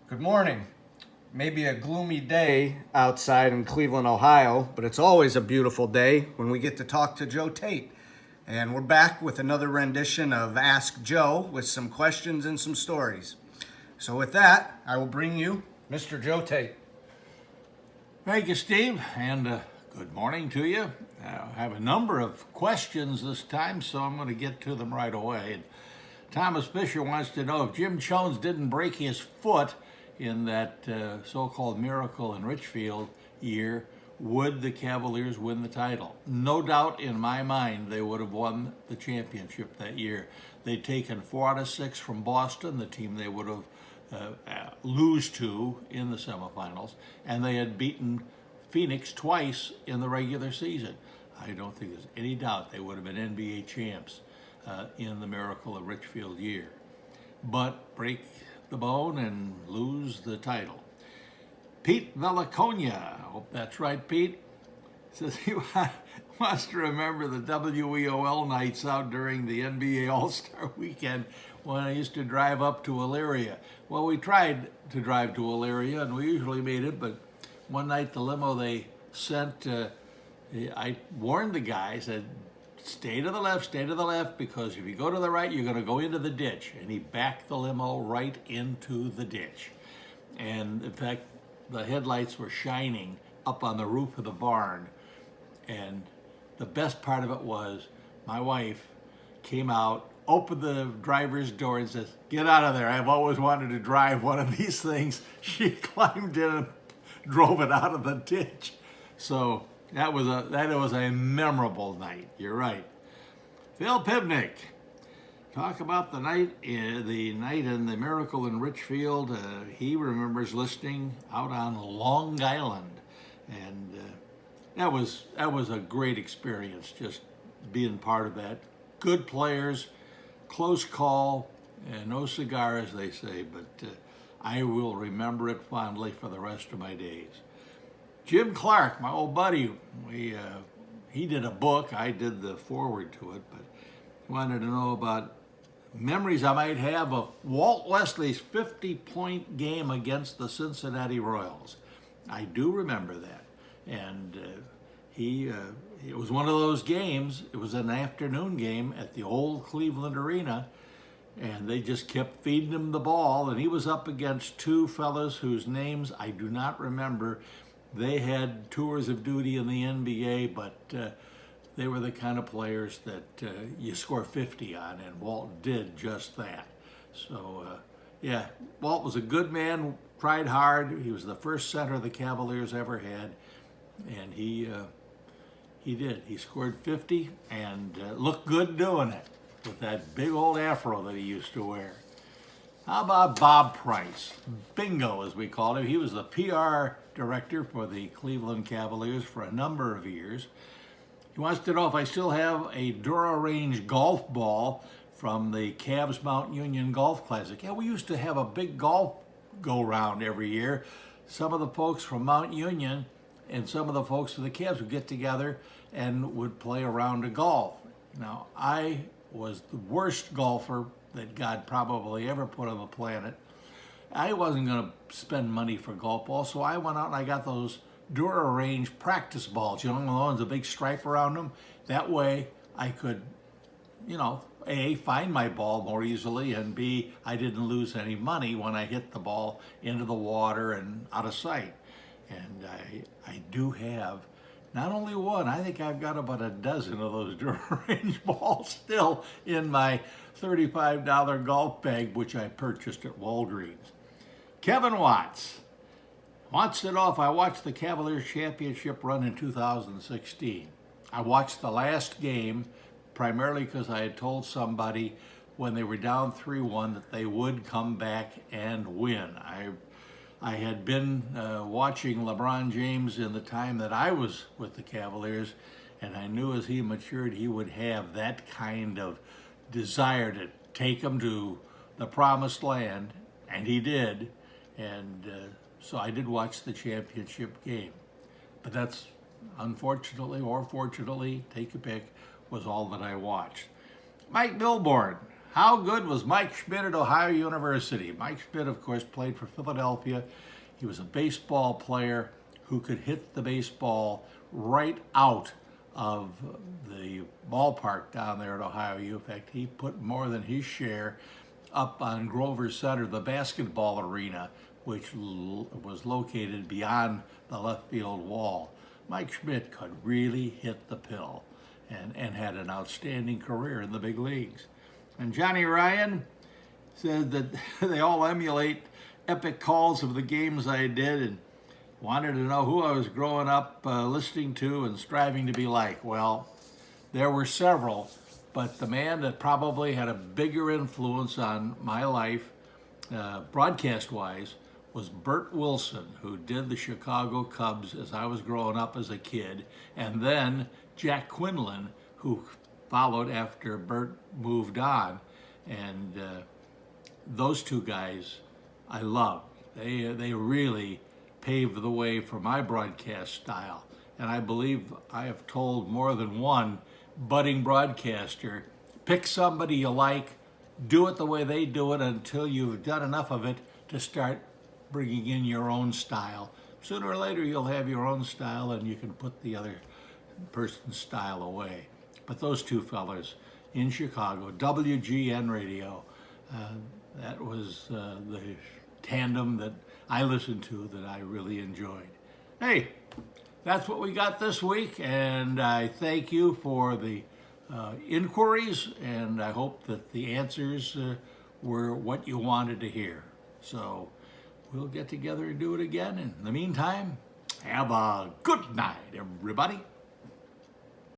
Good morning. Maybe a gloomy day outside in Cleveland, Ohio, but it's always a beautiful day when we get to talk to Joe Tait. And we're back with another rendition of Ask Joe with some questions and some stories. So with that, I will bring you Mr. Joe Tait. Thank you, Steve, and good morning to you. I have a number of questions this time, so I'm going to get to them right away. And Thomas Fisher wants to know if Jim Jones didn't break his foot in that so-called miracle in Richfield year, would the Cavaliers win the title? No doubt in my mind they would have won the championship that year. They'd taken 4 out of 6 from Boston, the team they would have lose to in the semifinals, and they had beaten Phoenix twice in the regular season. I don't think there's any doubt they would have been NBA champs in the Miracle of Richfield year. But break the bone and lose the title. Pete Veliconia, I hope that's right, Pete, says he wants to remember the WEOL nights out during the NBA All-Star weekend when I used to drive up to Elyria. Well, we tried to drive to Elyria, and we usually made it, but one night the limo they sent, I warned the guy, said, stay to the left, because if you go to the right, you're going to go into the ditch. And he backed the limo right into the ditch. And in fact, the headlights were shining up on the roof of the barn. And the best part of it was my wife came out, opened the driver's door and says, get out of there. I've always wanted to drive one of these things. She climbed in and drove it out of the ditch. So that was a memorable night. You're right. Phil Pivnik, talk about the night in the Miracle in Richfield. He remembers listening out on Long Island, and that was a great experience. Just being part of that. Good players, close call, and no cigar, as they say. But I will remember it fondly for the rest of my days. Jim Clark, my old buddy, he did a book. I did the foreword to it, but wanted to know about memories I might have of Walt Wesley's 50-point game against the Cincinnati Royals. I do remember that, and it was one of those games. It was an afternoon game at the old Cleveland Arena, and they just kept feeding him the ball, and he was up against two fellas whose names I do not remember. They had tours of duty in the NBA, but they were the kind of players that you score 50 on, and Walt did just that. So, yeah, Walt was a good man, tried hard. He was the first center the Cavaliers ever had, and he did. He scored 50 and looked good doing it with that big old afro that he used to wear. How about Bob Price? Bingo, as we called him. He was the PR director for the Cleveland Cavaliers for a number of years. He wants to know if I still have a Dura Range golf ball from the Cavs Mount Union Golf Classic. Yeah, we used to have a big golf go-round every year. Some of the folks from Mount Union and some of the folks from the Cavs would get together and would play a round of golf. Now, I was the worst golfer that God probably ever put on the planet. I wasn't going to spend money for golf balls, so I went out and I got those Dura Range practice balls, the ones with a big stripe around them. That way I could, A, find my ball more easily, and B, I didn't lose any money when I hit the ball into the water and out of sight. And I do have not only one, I think I've got about a dozen of those Dura Range balls still in my $35 golf bag, which I purchased at Walgreens. Kevin Watts wants to know if I watched the Cavaliers championship run in 2016. I watched the last game primarily because I had told somebody when they were down 3-1 that they would come back and win. I had been watching LeBron James in the time that I was with the Cavaliers, and I knew as he matured he would have that kind of desire to take them to the promised land, and he did. And so I did watch the championship game. But that's, unfortunately or fortunately, take your pick, was all that I watched. Mike Milborn, How good was Mike Schmidt at Ohio University? Mike Schmidt, of course, played for Philadelphia. He was a baseball player who could hit the baseball right out of the ballpark down there at Ohio U. In fact, he put more than his share up on Grover Center, the basketball arena, which was located beyond the left field wall. Mike Schmidt could really hit the pill and had an outstanding career in the big leagues. And Johnny Ryan said that they all emulate epic calls of the games I did and wanted to know who I was growing up listening to and striving to be like. Well, there were several, but the man that probably had a bigger influence on my life, broadcast-wise, was Bert Wilson, who did the Chicago Cubs as I was growing up as a kid, and then Jack Quinlan, who followed after Bert moved on. And those two guys I love. They really paved the way for my broadcast style. And I believe I have told more than one budding broadcaster, pick somebody you like, do it the way they do it until you've done enough of it to start bringing in your own style. Sooner or later you'll have your own style and you can put the other person's style away. But those two fellas in Chicago, WGN Radio, that was the tandem that I listened to that I really enjoyed. Hey, that's what we got this week, and I thank you for the inquiries, and I hope that the answers were what you wanted to hear. So we'll get together and do it again. In the meantime, have a good night, everybody.